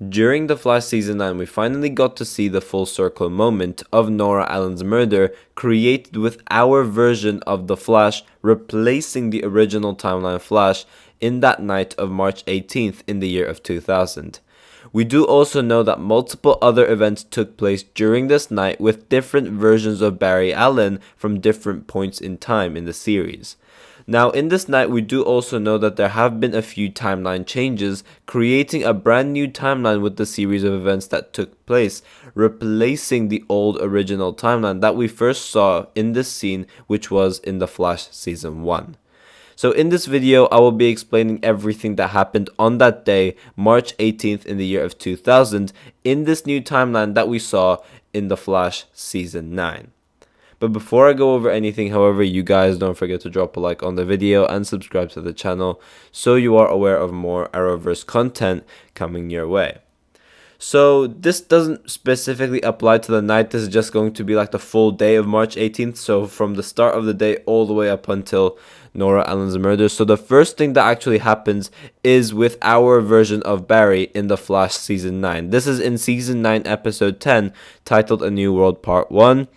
During The Flash Season 9, we finally got to see the full circle moment of Nora Allen's murder created with our version of The Flash replacing the original timeline Flash in that night of March 18th in the year of 2000. We do also know that multiple other events took place during this night with different versions of Barry Allen from different points in time in the series. Now, in this night, we do also know that there have been a few timeline changes, creating a brand new timeline with the series of events that took place, replacing the old original timeline that we first saw in this scene, which was in The Flash Season 1. So in this video, I will be explaining everything that happened on that day, March 18th in the year of 2000, in this new timeline that we saw in The Flash Season 9. But before I go over anything, however, you guys don't forget to drop a like on the video and subscribe to the channel so you are aware of more Arrowverse content coming your way. So this doesn't specifically apply to the night. This is just going to be like the full day of March 18th. So from the start of the day all the way up until Nora Allen's murder. So the first thing that actually happens is with our version of Barry in The Flash Season 9. This is in Season 9 Episode 10 titled A New World Part 1.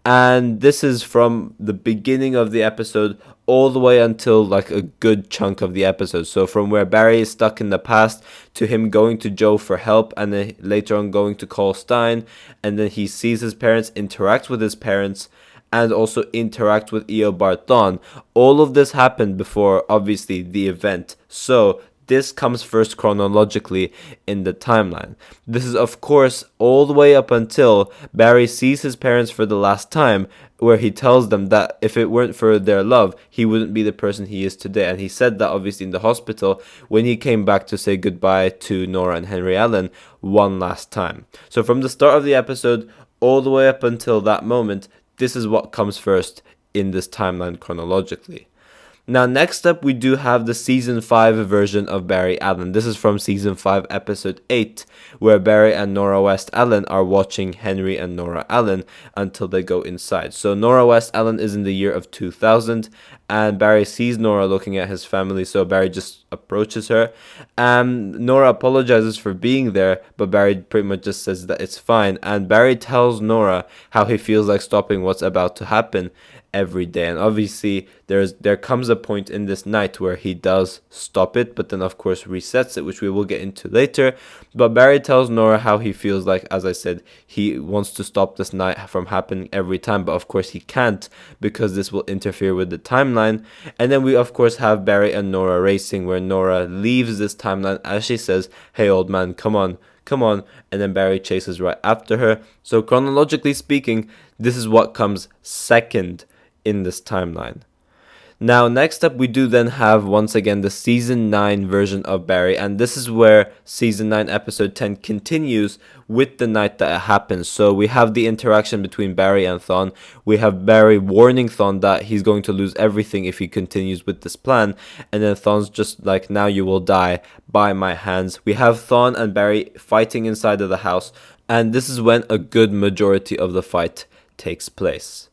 And this is from the beginning of the episode all the way until like a good chunk of the episode. So from where Barry is stuck in the past to him going to Joe for help and then later on going to call Stein, and then he sees his parents, interact with his parents, and also interact with Eobard Thawne. All of this happened before obviously the event. So this comes first chronologically in the timeline. This is of course all the way up until Barry sees his parents for the last time, where he tells them that if it weren't for their love, he wouldn't be the person he is today. And he said that obviously in the hospital when he came back to say goodbye to Nora and Henry Allen one last time. So from the start of the episode all the way up until that moment, this is what comes first in this timeline chronologically. Now, next up, we do have the Season 5 version of Barry Allen. This is from Season 5, Episode 8, where Barry and Nora West Allen are watching Henry and Nora Allen until they go inside. So Nora West Allen is in the year of 2000, and Barry sees Nora looking at his family, so Barry just approaches her. Nora apologizes for being there, but Barry pretty much just says that it's fine. And Barry tells Nora how he feels like stopping what's about to happen every day, and obviously there comes a point in this night where he does stop it, but then of course resets it, which we will get into later. But Barry tells Nora how he feels like, as I said, he wants to stop this night from happening every time, but of course he can't because this will interfere with the timeline. And then we of course have Barry and Nora racing, where Nora leaves this timeline as she says, "Hey old man, come on," and then Barry chases right after her. So chronologically speaking, this is what comes second in this timeline. Now, next up, we do then have once again the Season 9 version of Barry, and this is where Season 9 Episode 10 continues with the night that it happens. So we have the interaction between Barry and Thawne. We have Barry warning Thawne that he's going to lose everything if he continues with this plan, and then Thawne's just like, "Now you will die by my hands." We have Thawne and Barry fighting inside of the house, and this is when a good majority of the fight takes place.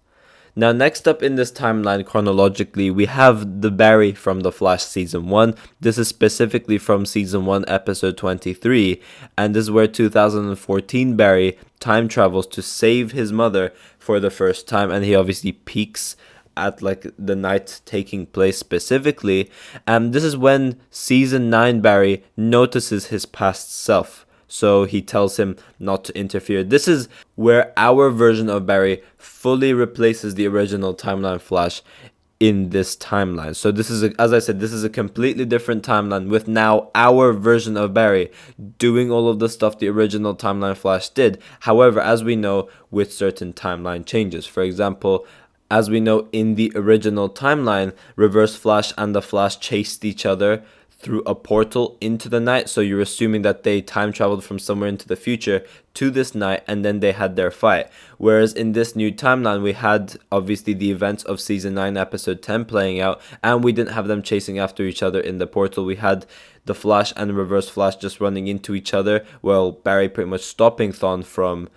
Now, next up in this timeline chronologically, we have the Barry from The Flash Season 1. This is specifically from Season 1, Episode 23, and this is where 2014 Barry time travels to save his mother for the first time, and he obviously peaks at like the night taking place specifically. And this is when Season 9 Barry notices his past self. So he tells him not to interfere. This is where our version of Barry fully replaces the original timeline Flash in this timeline. So this is, as I said, this is a completely different timeline with now our version of Barry doing all of the stuff the original timeline Flash did. However, as we know, with certain timeline changes. For example, as we know in the original timeline, Reverse Flash and the Flash chased each other through a portal into the night. So you're assuming that they time traveled from somewhere into the future to this night, and then they had their fight. Whereas in this new timeline, we had obviously the events of Season 9 Episode 10 playing out, and we didn't have them chasing after each other in the portal. We had the Flash and Reverse Flash just running into each other, while Barry pretty much stopping Thawne from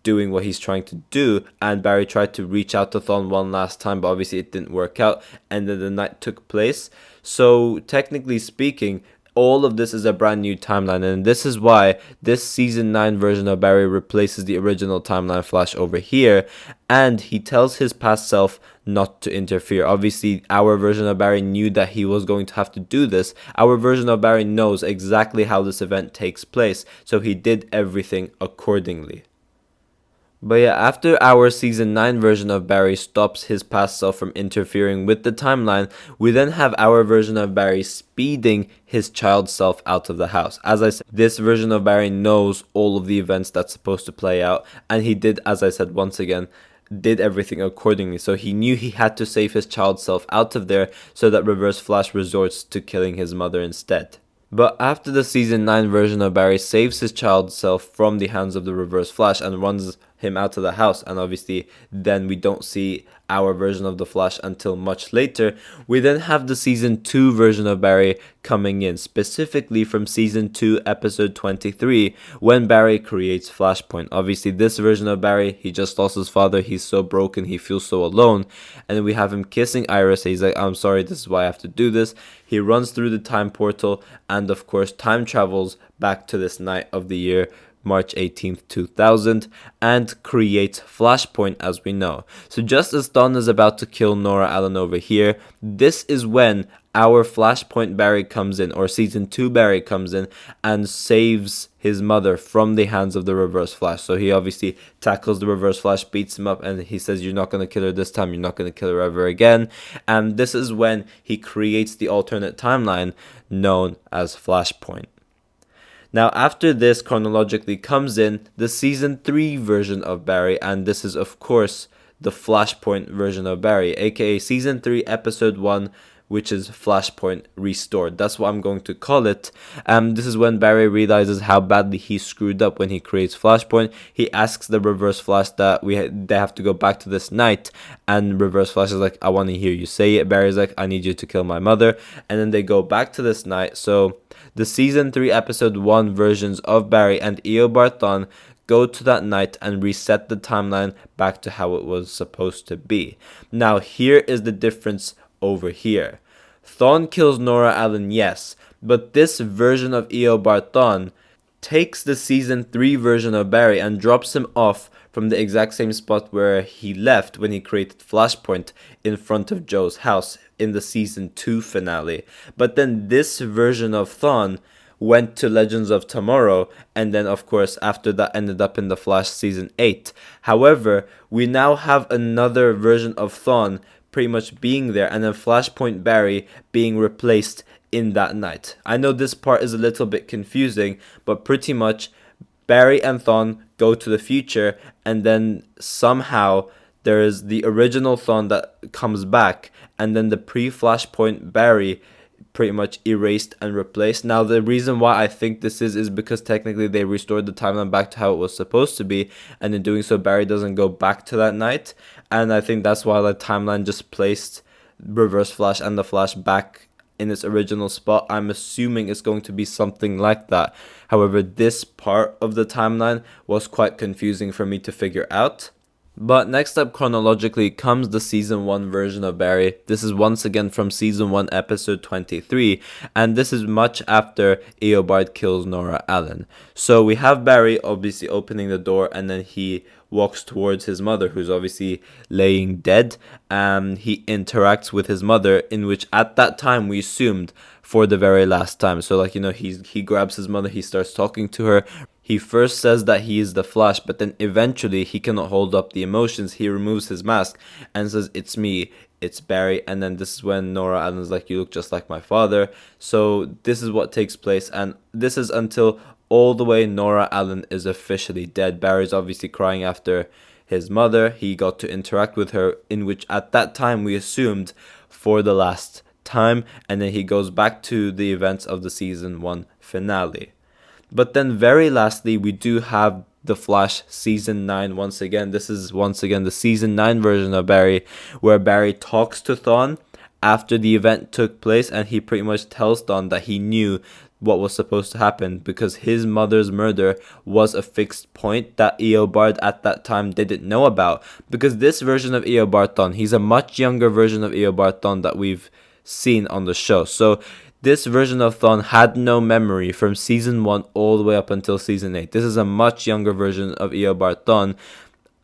doing what he's trying to do, and Barry tried to reach out to Thawne one last time, but obviously it didn't work out, and then the night took place. So technically speaking, all of this is a brand new timeline, and this is why this season 9 version of Barry replaces the original timeline Flash over here, and he tells his past self not to interfere. Obviously, our version of Barry knew that he was going to have to do this. Our version of Barry knows exactly how this event takes place, so he did everything accordingly. But yeah, after our season 9 version of Barry stops his past self from interfering with the timeline, we then have our version of Barry speeding his child self out of the house. As I said, this version of Barry knows all of the events that's supposed to play out, and he did, as I said once again, did everything accordingly. So he knew he had to save his child self out of there, so that Reverse Flash resorts to killing his mother instead. But after the season 9 version of Barry saves his child self from the hands of the Reverse Flash and runs him out of the house, and obviously then we don't see our version of the Flash until much later, we then have the season 2 version of Barry coming in, specifically from season 2 episode 23, when Barry creates Flashpoint. Obviously this version of Barry, he just lost his father, he's so broken, he feels so alone, and then we have him kissing Iris. He's like, I'm sorry, this is why I have to do this. He runs through the time portal and of course time travels back to this night of the year, March 18th, 2000, and creates Flashpoint as we know. So just as thawne is about to kill Nora Allen over here, this is when our Flashpoint Barry comes in, or season 2 Barry comes in and saves his mother from the hands of the Reverse Flash. So he obviously tackles the Reverse Flash, beats him up, and he says, you're not going to kill her this time, you're not going to kill her ever again. And this is when he creates the alternate timeline known as Flashpoint. Now after this chronologically comes in the season 3 version of Barry, and this is of course the Flashpoint version of Barry, aka season 3 episode 1, which is Flashpoint Restored. That's what I'm going to call it. This is when Barry realizes how badly he screwed up when he creates Flashpoint. He asks the Reverse Flash that they have to go back to this night, and Reverse Flash is like, I want to hear you say it. Barry's like, I need you to kill my mother, and then they go back to this night. So the season 3 episode 1 versions of Barry and Eobard Thawne go to that night and reset the timeline back to how it was supposed to be. Now here is the difference over here. Thawne kills Nora Allen, yes, but this version of Eobard Thawne takes the season 3 version of Barry and drops him off from the exact same spot where he left when he created Flashpoint, in front of Joe's house in the season 2 finale. But then this version of Thawne went to Legends of Tomorrow, and then of course after that ended up in the Flash season 8. However, we now have another version of Thawne pretty much being there, and then Flashpoint Barry being replaced in that night. I know this part is a little bit confusing, but pretty much Barry and Thawne go to the future, and then somehow there is the original Thawne that comes back, and then the pre-Flashpoint Barry pretty much erased and replaced. Now the reason why I think this is because technically they restored the timeline back to how it was supposed to be, and in doing so Barry doesn't go back to that night, and I think that's why the timeline just placed Reverse Flash and the Flash back in its original spot. I'm assuming it's going to be something like that. However, this part of the timeline was quite confusing for me to figure out. But next up chronologically comes the season 1 version of Barry. This is once again from season 1 episode 23, and this is much after Eobard kills Nora Allen. So we have Barry obviously opening the door, and then he walks towards his mother, who's obviously laying dead. He interacts with his mother, in which at that time we assumed for the very last time. So like, you know, he grabs his mother, he starts talking to her. He first says that he is the Flash, but then eventually he cannot hold up the emotions. He removes his mask and says, it's me, it's Barry. And then this is when Nora Allen's like, you look just like my father. So this is what takes place, and this is until all the way Nora Allen is officially dead. Barry's obviously crying after his mother. He got to interact with her, in which at that time we assumed for the last time, and then he goes back to the events of the season 1 finale. But then very lastly, we do have the Flash season 9 once again. This is once again the season 9 version of Barry, where Barry talks to Thawne after the event took place, and he pretty much tells Thawne that he knew what was supposed to happen because his mother's murder was a fixed point that Eobard at that time didn't know about. Because this version of Eobard Thawne, he's a much younger version of Eobard Thawne that we've seen on the show. So This version of Thawne had no memory from season 1 all the way up until season 8. This is a much younger version of Eobard Thawne,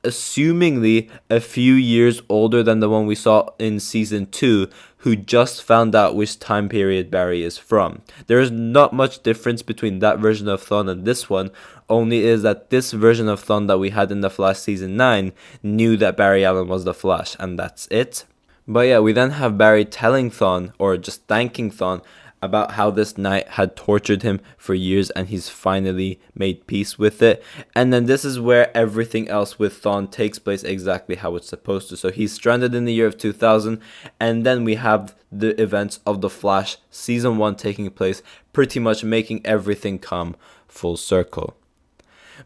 assumingly a few years older than the one we saw in season 2, who just found out which time period Barry is from. There is not much difference between that version of Thawne and this one, only is that this version of Thawne that we had in The Flash season 9 knew that Barry Allen was the Flash, and that's it. But yeah, we then have Barry telling Thawne, or just thanking Thawne, about how this knight had tortured him for years and he's finally made peace with it. And then this is where everything else with Thawne takes place exactly how it's supposed to. So he's stranded in the year of 2000, and then we have the events of The Flash season 1 taking place, pretty much making everything come full circle.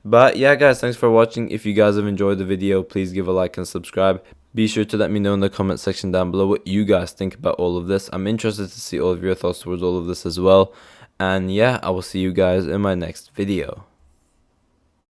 But yeah guys, thanks for watching. If you guys have enjoyed the video, please give a like and subscribe. Be sure to let me know in the comment section down below what you guys think about all of this. I'm interested to see all of your thoughts towards all of this as well. And yeah, I will see you guys in my next video.